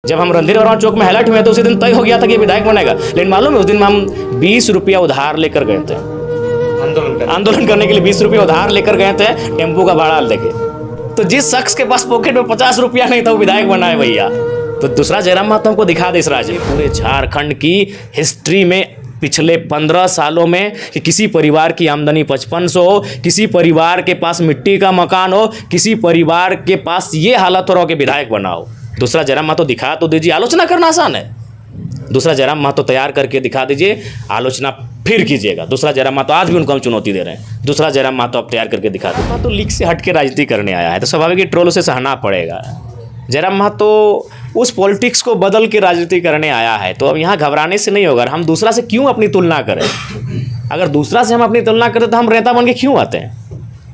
जब हम रणधीर वर्मा चौक में हाईलाइट हुए तो उसी दिन तय हो गया था कि ये विधायक बनेगा, लेकिन मालूम है उस दिन हम 20 रुपया उधार लेकर गए थे आंदोलन करने के लिए। 20 रुपया उधार लेकर गए थे टेम्पो का भाड़ा लेके। तो जिस शख्स के पास पॉकेट में 50 रुपया नहीं था वो विधायक बना है भैया। तो दूसरा जयराम महतो हमको दिखा दे इस राज्य पूरे झारखंड की हिस्ट्री में पिछले 15 सालों में कि किसी परिवार की आमदनी 5500 हो, किसी परिवार के पास मिट्टी का मकान हो, किसी परिवार के पास ये हालत हो कि विधायक बना हो। दूसरा जयराम महतो दिखा तो दीजिए, आलोचना करना आसान है। दूसरा जयराम महतो तैयार करके दिखा दीजिए, आलोचना फिर कीजिएगा। दूसरा जयराम महतो आज भी उनको हम चुनौती दे रहे हैं। दूसरा जयराम महतो आप तैयार करके दिखा दीजिए। तो लीक से हट के राजनीति करने आया है तो स्वाभाविक ही ट्रोल उसे सहना पड़ेगा। जयराम महतो उस पॉलिटिक्स को बदल के राजनीति करने आया है तो अब यहाँ घबराने से नहीं होगा। हम दूसरा से क्यों अपनी तुलना करें? अगर दूसरा से हम अपनी तुलना करें तो हम नेता बन के क्यों आते हैं?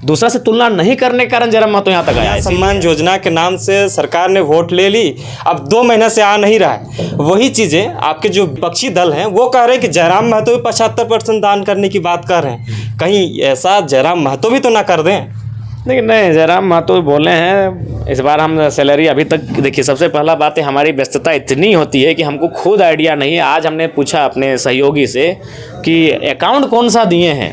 दूसरा से तुलना नहीं करने के कारण जयराम महतो यहाँ तक आया है। सम्मान योजना के नाम से सरकार ने वोट ले ली, अब 2 महीने से आ नहीं रहा है। वही चीज़ें आपके जो विपक्षी दल हैं वो कह रहे हैं कि जयराम महतो भी 75% दान करने की बात कर रहे हैं। कहीं ऐसा जयराम महतो भी तो ना कर दें? लेकिन नहीं, जयराम महतो बोले हैं इस बार हम सैलरी अभी तक देखिए, सबसे पहला बात है हमारी व्यस्तता इतनी होती है कि हमको खुद आइडिया नहीं है। आज हमने पूछा अपने सहयोगी से कि अकाउंट कौन सा दिए हैं,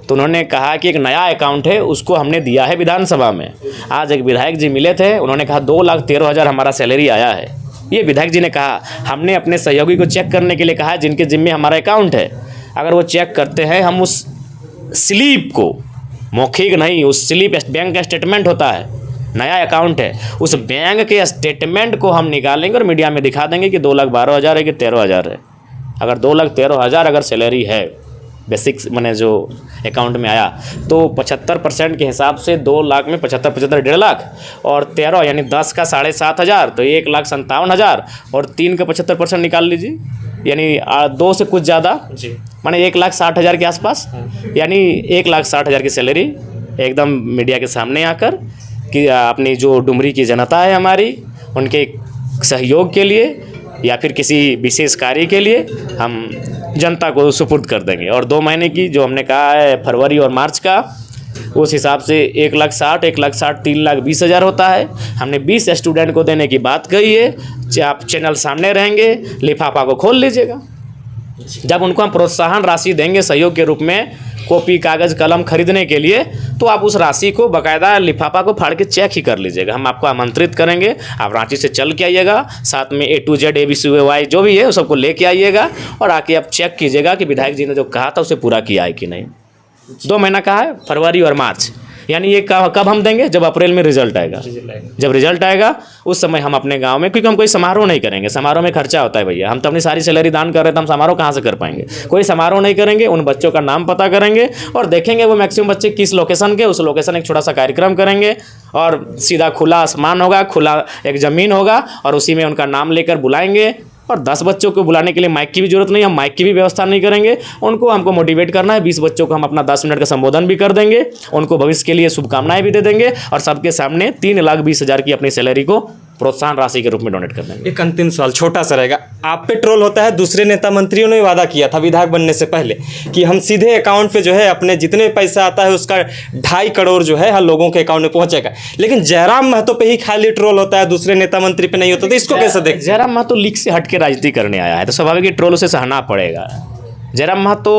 तो उन्होंने कहा कि एक नया अकाउंट है उसको हमने दिया है विधानसभा में। आज एक विधायक जी मिले थे, उन्होंने कहा 2,13,000 हमारा सैलरी आया है। ये विधायक जी ने कहा। हमने अपने सहयोगी को चेक करने के लिए कहा जिनके जिम्मे हमारा अकाउंट है। अगर वो चेक करते हैं, हम उस स्लिप को, मौखिक नहीं, उस स्लिप बैंक का स्टेटमेंट होता है, नया अकाउंट है, उस बैंक के स्टेटमेंट को हम निकालेंगे और मीडिया में दिखा देंगे कि 2,12,000 है कि 13,000 है। अगर 2,13,000 अगर सैलरी है बेसिक मैंने जो अकाउंट में आया तो 75% के हिसाब से 2 लाख में 75 1.5 लाख और 13 यानी 10 का 7,500 तो 1,57,000 और 3 का 75% निकाल लीजिए यानी 2 से कुछ ज़्यादा जी, माने 1,60,000 के आसपास, यानी 1,60,000 की सैलरी एकदम मीडिया के सामने आकर कि अपनी जो डुमरी की जनता है हमारी, उनके सहयोग के लिए या फिर किसी विशेष कार्य के लिए हम जनता को सुपुर्द कर देंगे। और 2 महीने की जो हमने कहा है फरवरी और मार्च का, उस हिसाब से 1,60,000 1,60,000 3,20,000 होता है। हमने 20 स्टूडेंट को देने की बात कही है। आप चैनल सामने रहेंगे, लिफाफा को खोल लीजिएगा। जब उनको हम प्रोत्साहन राशि देंगे सहयोग के रूप में कॉपी कागज़ कलम खरीदने के लिए, तो आप उस राशि को बाकायदा लिफाफा को फाड़ के चेक ही कर लीजिएगा। हम आपको आमंत्रित करेंगे, आप रांची से चल के आइएगा, साथ में A to Z ABCY जो भी है उस सबको लेके आइएगा और आके आप चेक कीजिएगा कि विधायक जी ने जो कहा था उसे पूरा किया है कि नहीं। 2 महीना कहा है, फरवरी और मार्च, यानी ये कब हम देंगे? जब अप्रैल में रिजल्ट आएगा। जब रिजल्ट आएगा उस समय हम अपने गांव में, क्योंकि हम कोई समारोह नहीं करेंगे, समारोह में खर्चा होता है भैया। हम तो अपनी सारी सैलरी दान कर रहे हैं तो हम समारोह कहाँ से कर पाएंगे? कोई समारोह नहीं करेंगे, उन बच्चों का नाम पता करेंगे और देखेंगे वो मैक्सिमम बच्चे किस लोकेशन के, उस लोकेशन एक छोटा सा कार्यक्रम करेंगे और सीधा खुला आसमान होगा, खुला एक ज़मीन होगा और उसी में उनका नाम लेकर बुलाएंगे। और 10 बच्चों को बुलाने के लिए माइक की भी जरूरत नहीं, हम माइक की भी व्यवस्था नहीं करेंगे। उनको हमको मोटिवेट करना है। 20 बच्चों को हम अपना 10 मिनट का संबोधन भी कर देंगे, उनको भविष्य के लिए शुभकामनाएं भी दे देंगे और सबके सामने 3,20,000 की अपनी सैलरी को प्रोत्साहन राशि के रूप में डोनेट कर देंगे। एक अंतिम सवाल छोटा सा रहेगा, आप पे ट्रोल होता है, दूसरे नेता मंत्रियों ने वादा किया था विधायक बनने से पहले कि हम सीधे अकाउंट पे जो है अपने जितने पैसा आता है उसका 2.5 करोड़ जो है हर लोगों के अकाउंट में पहुंचेगा, लेकिन जयराम महतो पे ही खाली ट्रोल होता है, दूसरे नेता मंत्री पे नहीं होता। तो इसको कैसे देख? जयराम महतो लीक से हट के राजनीति करने आया है तो स्वाभाविक ही ट्रोल उसे सहना पड़ेगा। जयराम महतो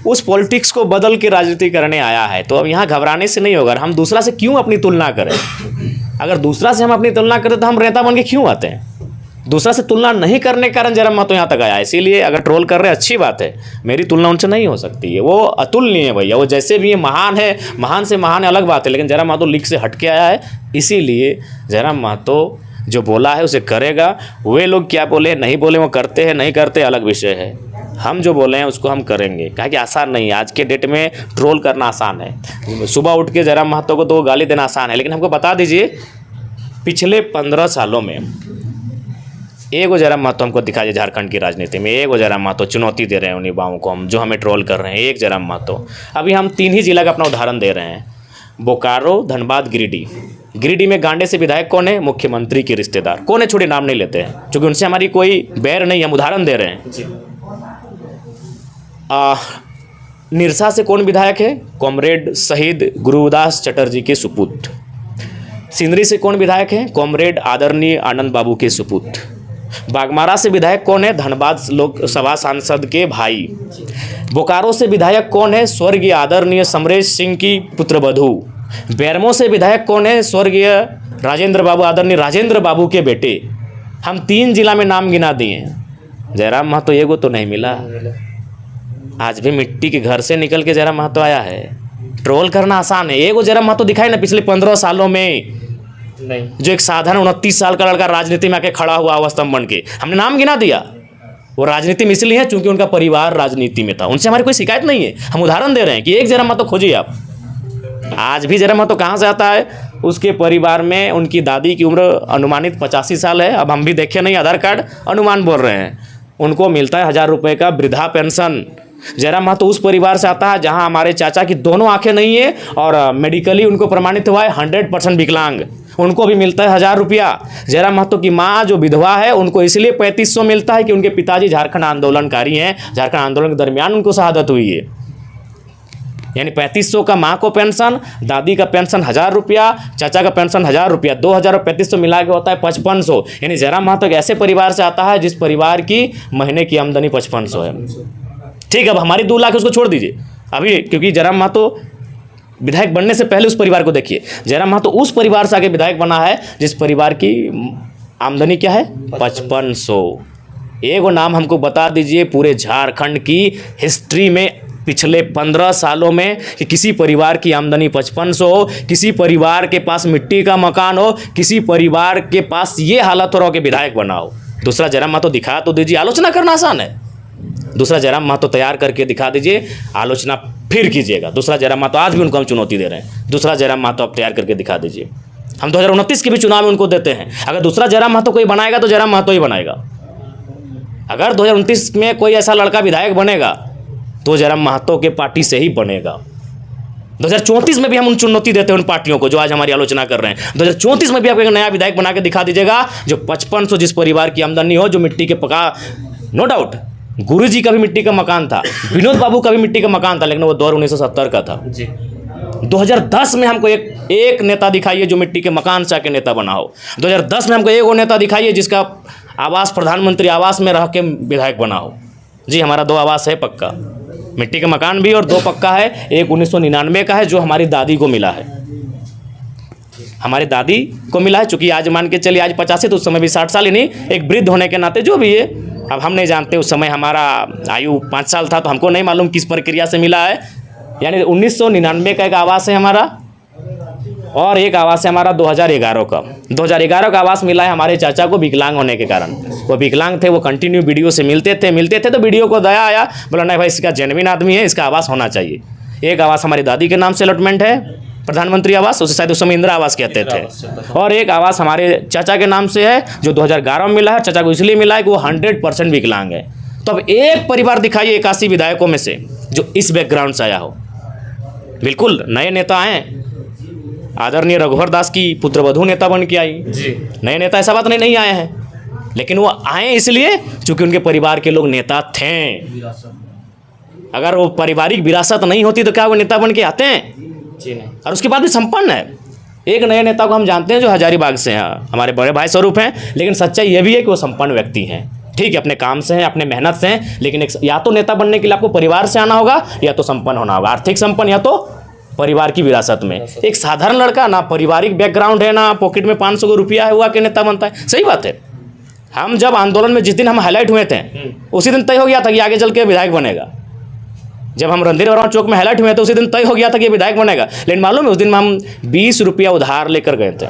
उस पॉलिटिक्स को बदल के राजनीति करने आया है तो अब यहाँ घबराने से नहीं होगा। हम दूसरा से क्यों अपनी तुलना करें? अगर दूसरा से हम अपनी तुलना करें तो हम नेता बन के क्यों आते हैं? दूसरा से तुलना नहीं करने के कारण जयराम महतो यहाँ तक आया। इसीलिए अगर ट्रोल कर रहे हैं अच्छी बात है, मेरी तुलना उनसे नहीं हो सकती है, वो अतुलनीय है भैया। वो जैसे भी ये महान है, महान से महान है अलग बात है, लेकिन जयराम महतो लीक से हट के आया है। इसीलिए जयराम महतो जो बोला है उसे करेगा। वे लोग क्या बोले नहीं बोले, वो करते हैं नहीं करते अलग विषय है। हम जो बोले हैं उसको हम करेंगे, कहा कि आसान नहीं है। आज के डेट में ट्रोल करना आसान है, सुबह उठ के जयराम महतो को तो गाली देना आसान है, लेकिन हमको बता दीजिए पिछले 15 सालों में एगो जयराम महतो हमको दिखाइए झारखंड की राजनीति में, एगो जयराम महतो चुनौती दे रहे हैं उन युवाओं को, हम जो हमें ट्रोल कर रहे हैं, एक जयराम महतो। अभी हम 3 ही जिला का अपना उदाहरण दे रहे हैं, बोकारो, धनबाद, गिरिडीह। गिरिडीह में गांडे से विधायक कौन है? मुख्यमंत्री के रिश्तेदार। कौन है? छोटे नाम नहीं लेते हैं क्योंकि उनसे हमारी कोई बैर नहीं, हम उदाहरण दे रहे हैं। निरसा से कौन विधायक है? कॉमरेड शहीद गुरुदास चटर्जी के सुपुत्र। सिंदरी से कौन विधायक हैं? कॉमरेड आदरणीय आनंद बाबू के सुपुत्र। बागमारा से विधायक कौन है? धनबाद लोकसभा सांसद के भाई। बोकारो से विधायक कौन है? स्वर्गीय आदरणीय समरेश सिंह की पुत्रवधू। बेरमो से विधायक कौन है? स्वर्गीय राजेंद्र बाबू, आदरणीय राजेंद्र बाबू के बेटे। हम 3 जिला में नाम गिना दिए। जयराम महतो एगो तो नहीं मिला। आज भी मिट्टी के घर से निकल के जयराम महतो आया है। ट्रोल करना आसान है। एगो जयराम महतो दिखाई ना पिछले 15 सालों में नहीं, जो एक साधारण 29 साल का लड़का राजनीति में आके खड़ा हुआ अवस्थम बन के, हमने नाम गिना दिया। वो राजनीति में इसलिए है चूंकि उनका परिवार राजनीति में था। उनसे हमारी कोई शिकायत नहीं है। हम उदाहरण दे रहे हैं कि एक जयराम महतो खोजिए आप। आज भी जयराम महतो कहाँ से आता है? उसके परिवार में उनकी दादी की उम्र अनुमानित 85 साल है। अब हम भी देखे नहीं, आधार कार्ड अनुमान बोल रहे हैं। उनको मिलता है 1000 रुपये का वृद्धा पेंशन। जयराम महतो उस परिवार से आता है जहां हमारे चाचा की दोनों आंखें नहीं है और मेडिकली उनको प्रमाणित हुआ है 100% विकलांग। उनको भी मिलता है 1000 रुपया। जयराम महतो की माँ जो विधवा है उनको इसलिए 3500 मिलता है कि उनके पिताजी झारखंड आंदोलनकारी हैं। झारखंड आंदोलन के दरमियान उनको शहादत हुई है। यानी 3500 का माँ को पेंशन, दादी का पेंशन 1000 रुपया, चाचा का पेंशन 1000 रुपया, 2000 और 3500 मिला के होता है 5500। यानी जयराम महतो एक ऐसे परिवार से आता है जिस परिवार की महीने की आमदनी 5500 है। ठीक है, अब हमारी 2 लाख है, उसको छोड़ दीजिए अभी, क्योंकि जयराम महतो विधायक बनने से पहले उस परिवार को देखिए। जयराम महतो उस परिवार से आगे विधायक बना है जिस परिवार की आमदनी क्या है? 5500। एगो नाम हमको बता दीजिए पूरे झारखंड की हिस्ट्री में पिछले 15 सालों में कि किसी परिवार की आमदनी 5500 हो, किसी परिवार के पास मिट्टी का मकान हो, किसी परिवार के पास ये हालत हो रहा हो कि विधायक बना हो। दूसरा जयराम महतो दिखा तो दीजिए। आलोचना करना आसान है। दूसरा जयराम महतो तैयार करके दिखा दीजिए, आलोचना फिर कीजिएगा। दूसरा जयराम महतो आज भी उनको हम चुनौती दे रहे हैं। दूसरा जयराम महतो आप तैयार करके दिखा दीजिए। हम 2029 के भी चुनाव में उनको देते हैं। अगर दूसरा जयराम महतो कोई बनाएगा तो जयराम महतो ही बनाएगा। अगर 2029 में कोई ऐसा लड़का विधायक बनेगा तो जयराम महतो के पार्टी से ही बनेगा। 2034 में भी हम उन चुनौती देते हैं उन पार्टियों को जो आज हमारी आलोचना कर रहे हैं। 2034 में भी आप एक नया विधायक बना के दिखा दीजिएगा जो 5500 जिस परिवार की आमदनी हो, जो मिट्टी के पका, नो डाउट गुरुजी का भी मिट्टी का मकान था, विनोद बाबू का भी मिट्टी का मकान था, लेकिन वो दौर 1970 का था जी। 2010 में हमको एक नेता दिखाइए जो मिट्टी के मकान से आके नेता बना हो। 2010 में हमको एक और नेता दिखाइए जिसका आवास प्रधानमंत्री आवास में रह के विधायक बना हो। जी हमारा 2 आवास है पक्का, मिट्टी का मकान भी और 2 पक्का है। एक 1999 का है जो हमारी दादी को मिला है। हमारी दादी को मिला है, चूँकि आज मान के चलिए आज 85 तो उस समय भी 60 साल ही नहीं, एक वृद्ध होने के नाते जो भी है। अब हम नहीं जानते उस समय हमारा आयु 5 साल था तो हमको नहीं मालूम किस प्रक्रिया से मिला है। यानी 1999 का एक आवास है हमारा और एक आवास है हमारा 2011 का। 2011 का आवास मिला है हमारे चाचा को विकलांग होने के कारण। वो विकलांग थे, वो कंटिन्यू वीडियो से मिलते थे तो वीडियो को दया आया, बोला नहीं भाई इसका जेन्युइन आदमी है, इसका आवास होना चाहिए। एक आवास हमारी दादी के नाम से अलॉटमेंट है, प्रधानमंत्री आवास, उसे शायद उस समय इंदिरा आवास कहते थे। और एक आवास हमारे चाचा के नाम से है जो 2011 में मिला है। चाचा को इसलिए मिला है कि वो 100% विकलांग है। तो अब एक परिवार दिखाइए 81 विधायकों में से जो इस बैकग्राउंड से आया हो। बिल्कुल नए नेता आए, आदरणीय रघुवर दास की पुत्रवधू नेता बन के आई जी। नए नेता ऐसा बात नहीं आए हैं, लेकिन वो आए इसलिए क्योंकि उनके परिवार के लोग नेता थे। अगर वो पारिवारिक विरासत नहीं होती तो क्या वो नेता बन के आते हैं? जी नहीं। और उसके बाद भी संपन्न है। एक नए नेता को हम जानते हैं जो हजारीबाग से हैं, हमारे बड़े भाई स्वरूप हैं, लेकिन सच्चाई ये भी है कि वो संपन्न व्यक्ति हैं। ठीक है, अपने काम से हैं, अपने मेहनत से हैं, लेकिन एक या तो नेता बनने के लिए आपको परिवार से आना होगा या तो संपन्न होना होगा, आर्थिक संपन्न या तो परिवार की विरासत में। एक साधारण लड़का ना पारिवारिक बैकग्राउंड है ना पॉकेट में 500 रुपया है, हुआ कि नेता बनता है? सही बात है। हम जब आंदोलन में जिस दिन हम हाईलाइट हुए थे उसी दिन तय हो गया था कि आगे चल के विधायक बनेगा। जब हम रणधीर वर्मा चौक में हाईलाइट हुए थे उसी दिन तय हो गया था कि विधायक बनेगा। लेकिन मालूम है उस दिन में हम 20 रुपया उधार लेकर गए थे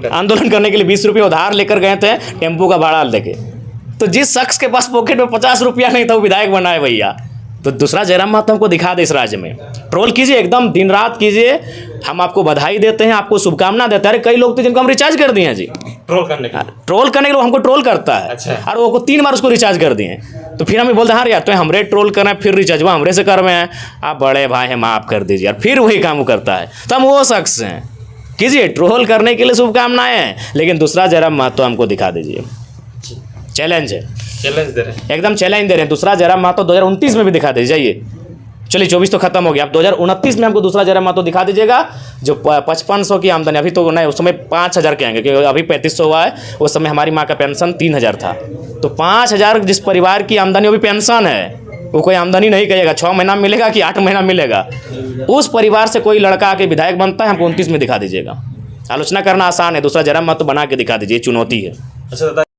आंदोलन करने के लिए। 20 रुपया उधार लेकर गए थे टेम्पो का भाड़ा लेके। तो जिस शख्स के पास पॉकेट में 50 रुपया नहीं था वो विधायक बना है भैया। तो दूसरा जयराम महतो हमको दिखा दे इस राज्य में। ट्रोल कीजिए, एकदम दिन रात कीजिए, हम आपको बधाई देते हैं, आपको शुभकामना देते हैं। अरे कई लोग थे जिनको हम रिचार्ज कर दिए हैं जी, ट्रोल करने के लिए हमको ट्रोल करता है। अच्छा। और वो 3 बार उसको रिचार्ज कर दिए। तो फिर हमें बोलते हैं हाँ यार तो हमरे ट्रोल करना है, फिर रिचार्ज वो हमरे से कर रहे हैं, आप बड़े भाई हैं माफ़ कर दीजिए, और फिर वही काम करता है। तो हम वो शख्स हैं। कीजिए, ट्रोल करने के लिए शुभकामनाएं हैं, लेकिन दूसरा जयराम महतो हमको दिखा दीजिए। चैलेंज है, चैलेंज दे रहे हैं, एकदम चैलेंज दे रहे हैं। दूसरा जयराम महतो 2029 में भी दिखा दीजिए। चलिए 24 तो खत्म हो गया, अब 2029 में हमको दूसरा जयराम महतो दिखा दीजिएगा जो 5500 की आमदनी, अभी तो नहीं, उस समय 5000 के आएंगे क्योंकि अभी 3500 हुआ है, उस समय हमारी माँ का पेंशन 3000 था। तो 5000 जिस परिवार की आमदनी, वो भी पेंशन है, वो कोई आमदनी नहीं कहिएगा 6 महीना मिलेगा कि 8 महीना मिलेगा, उस परिवार से कोई लड़का आके विधायक बनता है, हमको 29 में दिखा दीजिएगा। आलोचना करना आसान है, दूसरा जयराम महतो बना के दिखा दीजिए, चुनौती है। अच्छा दादा